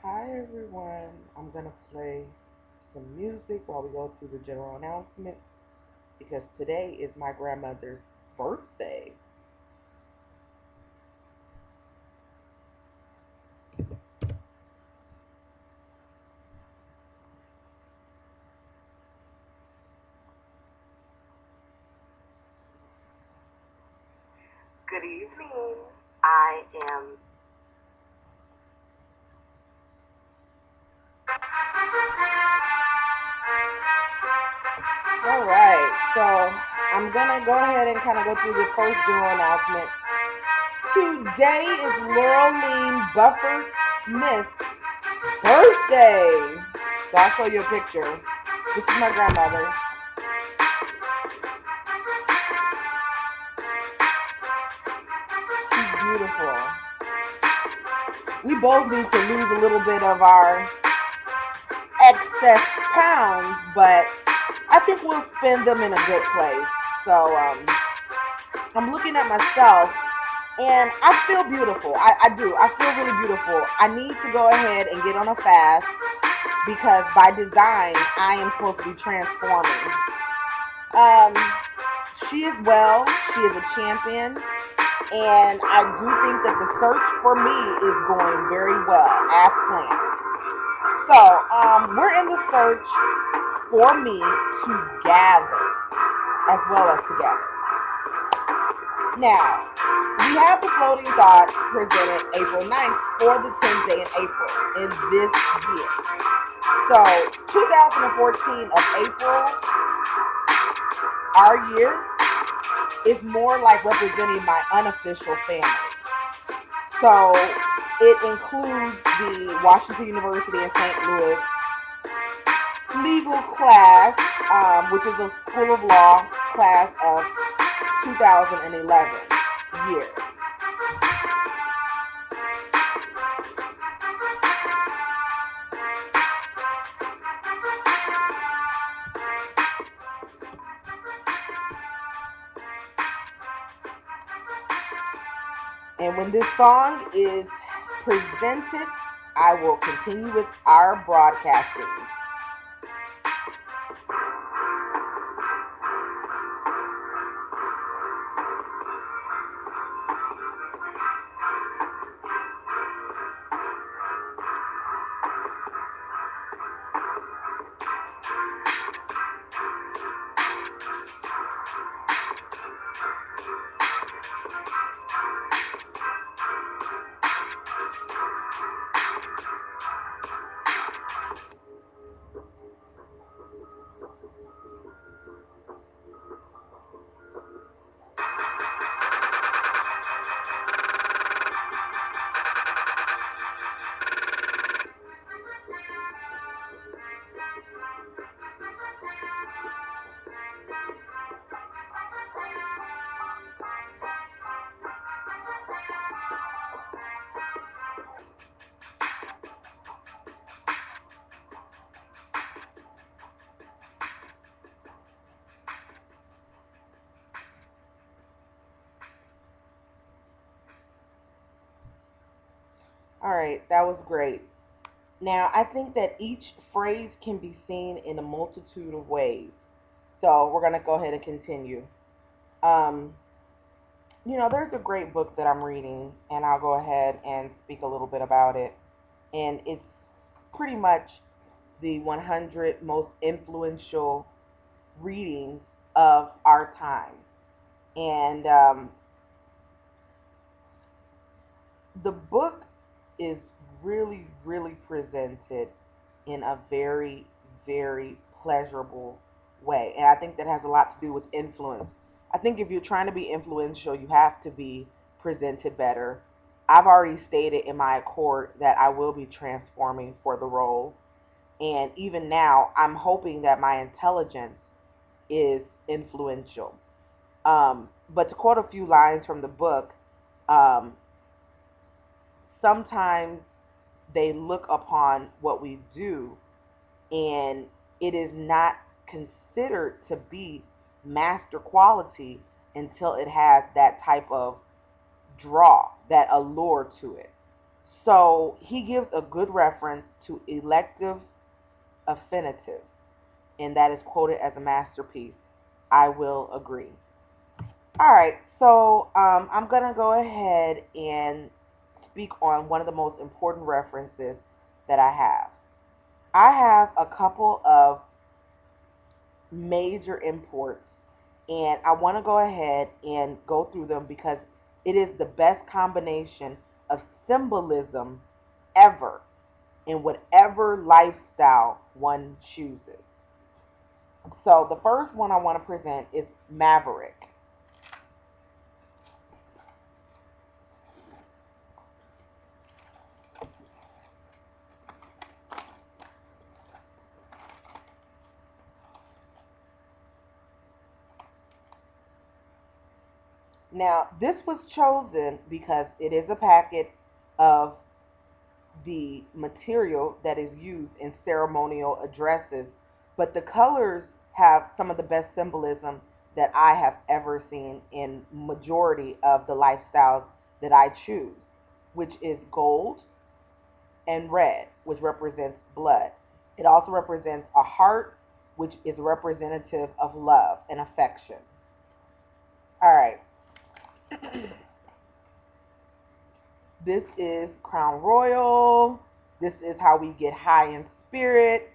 Hi everyone. I'm gonna play some music while we go through the general announcement because today is my grandmother's birthday. Good evening. I am. All right, so I'm gonna go ahead and kind of go through the first general announcement. Today is Laurelene Buffer Smith's birthday. So I'll show you a picture. This is my grandmother. She's beautiful. We both need to lose a little bit of our excess pounds, but I think we'll spend them in a good place. So I'm looking at myself and I feel beautiful. I do. I feel really beautiful. I need to go ahead and get on a fast because by design, I am supposed to be transforming. Um, she is well. She is a champion. And I do think that the search for me is going very well as planned. So, we're in the search for me to gather as well as together. Now, we have the floating thought presented April 9th for the 10th day in April in this year. So, 2014 of April, our year, is more like representing my unofficial family. So, it includes the Washington University in St. Louis legal class, which is a School of Law class of 2011 year. And when this song is presented, I will continue with our broadcasting. All right, that was great. Now, I think that each phrase can be seen in a multitude of ways. So, we're going to go ahead and continue. Um, there's a great book that I'm reading, and I'll go ahead and speak a little bit about it. And it's pretty much the 100 most influential readings of our time. And the book is really, really presented in a very, very pleasurable way. And I think that has a lot to do with influence. I think if you're trying to be influential, you have to be presented better. I've already stated in my accord that I will be transforming for the role. And even now, I'm hoping that my intelligence is influential. But to quote a few lines from the book, um, sometimes they look upon what we do and it is not considered to be master quality until it has that type of draw, that allure to it. So he gives a good reference to elective affinitives, and that is quoted as a masterpiece. I will agree. All right, so I'm going to go ahead and speak on one of the most important references that I have. I have a couple of major imports, and I want to go ahead and go through them because it is the best combination of symbolism ever in whatever lifestyle one chooses. So the first one I want to present is Maverick. Now, this was chosen because it is a packet of the material that is used in ceremonial addresses, but the colors have some of the best symbolism that I have ever seen in majority of the lifestyles that I choose, which is gold and red, which represents blood. It also represents a heart, which is representative of love and affection. All right, this is Crown Royal. This is how we get high in spirit.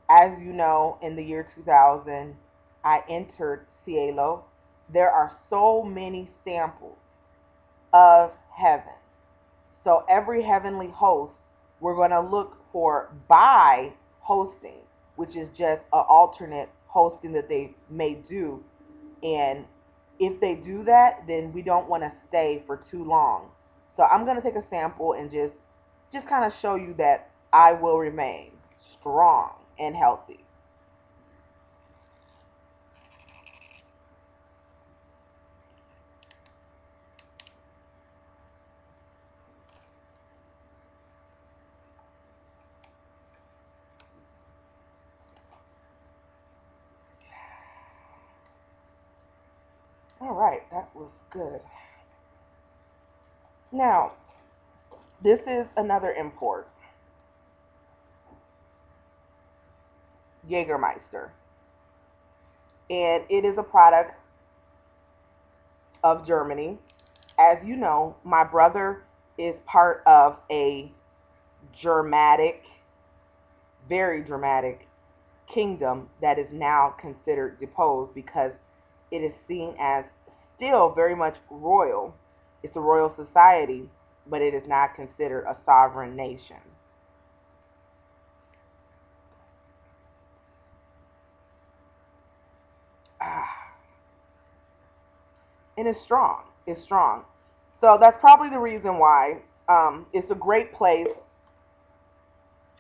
As you know, in the year 2000, I entered Cielo. There are so many samples of heaven. So every heavenly host, we're going to look for by hosting, which is just an alternate hosting that they may do. And if they do that, then we don't want to stay for too long. So I'm going to take a sample and just kind of show you that I will remain strong and healthy. All right, that was good. Now, this is another import, Jägermeister. And it is a product of Germany. As you know, my brother is part of a dramatic, very dramatic kingdom that is now considered deposed because it is seen as still very much royal. It's a royal society, but it is not considered a sovereign nation. Ah, and it's strong. It's strong. So that's probably the reason why it's a great place.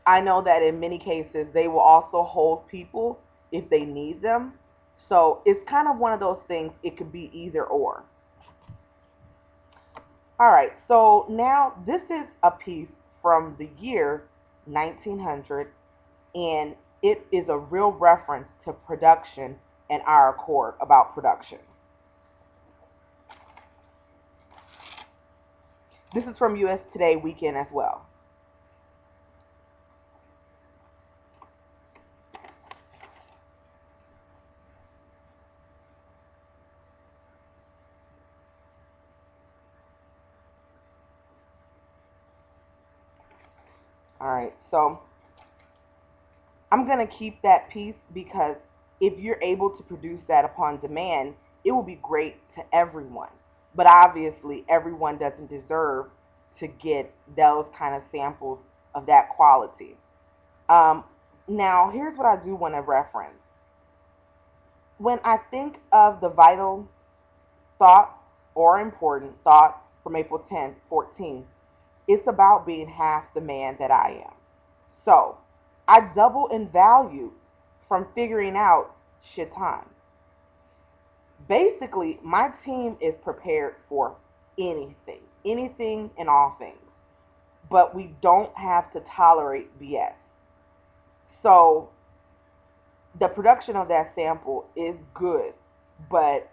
I know that in many cases they will also hold people if they need them. So it's kind of one of those things, it could be either or. All right, so now this is a piece from the year 1900, and it is a real reference to production and our accord about production. This is from US Today Weekend as well. All right, so I'm going to keep that piece because if you're able to produce that upon demand, it will be great to everyone. But obviously, everyone doesn't deserve to get those kind of samples of that quality. Um, Now, here's what I do want to reference. When I think of the vital thought or important thought from April 10th, 14th, it's about being half the man that I am. So I double in value from figuring out Shaitan. Basically, my team is prepared for anything and all things, but we don't have to tolerate BS. So the production of that sample is good, but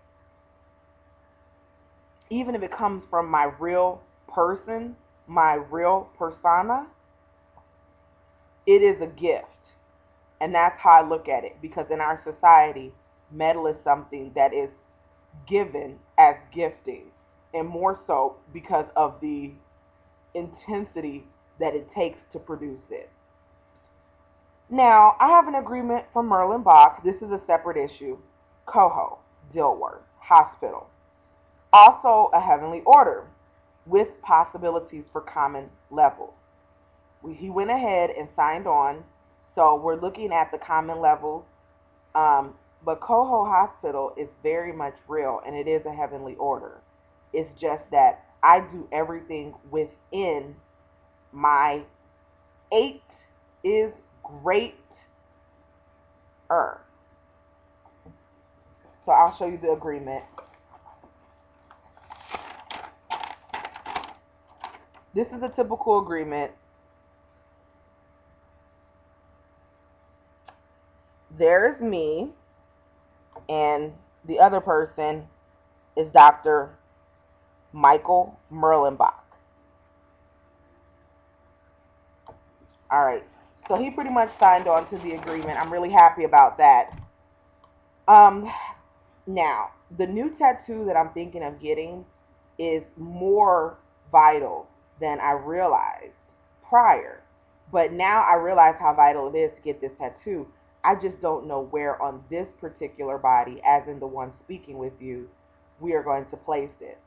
even if it comes from my real person, my real persona, it is a gift. And that's how I look at it, because in our society, metal is something that is given as gifting, and more so because of the intensity that it takes to produce it. Now, I have an agreement from Merlin Bach. This is a separate issue. Coho, Dilworth, Hospital. Also, a heavenly order with possibilities for common levels. He went ahead and signed on. So we're looking at the common levels. But Coho Hospital is very much real, and it is a heavenly order. It's just that I do everything within my 8 is greater. So I'll show you the agreement. This is a typical agreement. There's me, and the other person is Dr. Michael Merlenbach. All right. So he pretty much signed on to the agreement. I'm really happy about that. Um, Now, the new tattoo that I'm thinking of getting is more vital than I realized prior. But now I realize how vital it is to get this tattoo. I just don't know where on this particular body, as in the one speaking with you, we are going to place it.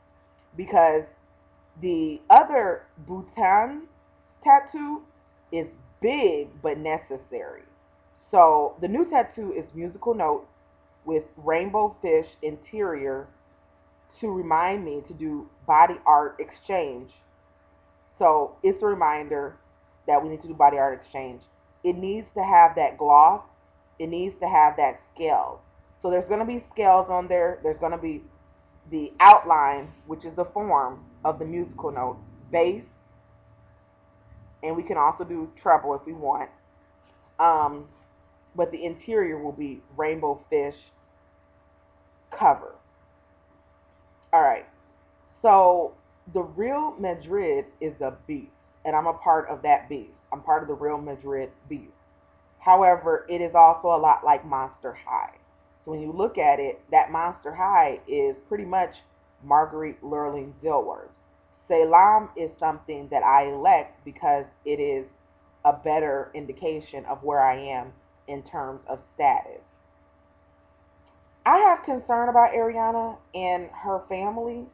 Because the other Bhutan tattoo is big but necessary. So the new tattoo is musical notes with rainbow fish interior to remind me to do body art exchange. So it's a reminder that we need to do body art exchange. It needs to have that gloss. It needs to have that scales. So there's going to be scales on there. There's going to be the outline, which is the form of the musical notes, bass, and we can also do treble if we want. Um, but the interior will be rainbow fish cover. All right. So the Real Madrid is a beast, and I'm a part of that beast. I'm part of the Real Madrid beast. However, it is also a lot like Monster High. So when you look at it, that Monster High is pretty much Marguerite Lurling Dilworth. Salam is something that I elect because it is a better indication of where I am in terms of status. I have concern about Ariana and her family,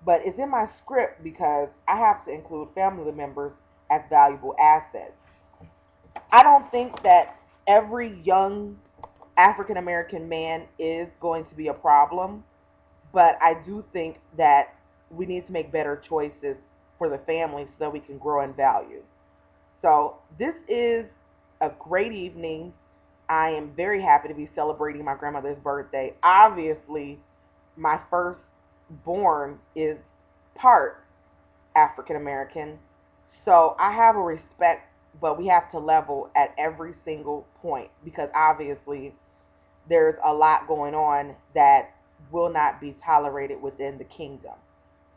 but it's in my script because I have to include family members as valuable assets. I don't think that every young African American man is going to be a problem, but I do think that we need to make better choices for the family so that we can grow in value. So, this is a great evening. I am very happy to be celebrating my grandmother's birthday. Obviously, my firstborn is part African American. So I have a respect, but we have to level at every single point because obviously there's a lot going on that will not be tolerated within the kingdom.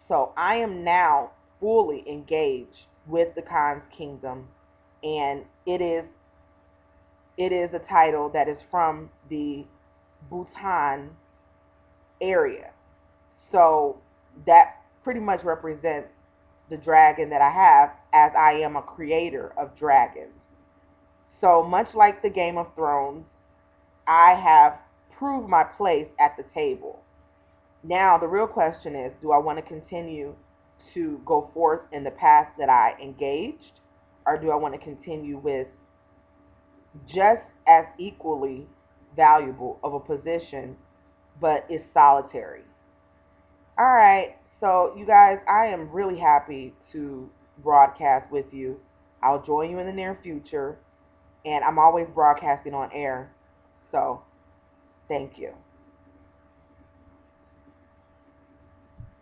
So I am now fully engaged with the Khan's kingdom, and it is a title that is from the Bhutan area. So that pretty much represents the dragon that I have, as I am a creator of dragons. So much like the Game of Thrones, I have proved my place at the table. Now, the real question is, do I want to continue to go forth in the path that I engaged, or do I want to continue with just as equally valuable of a position, but it's solitary? All right. So, you guys, I am really happy to broadcast with you. I'll join you in the near future, and I'm always broadcasting on air. So, thank you.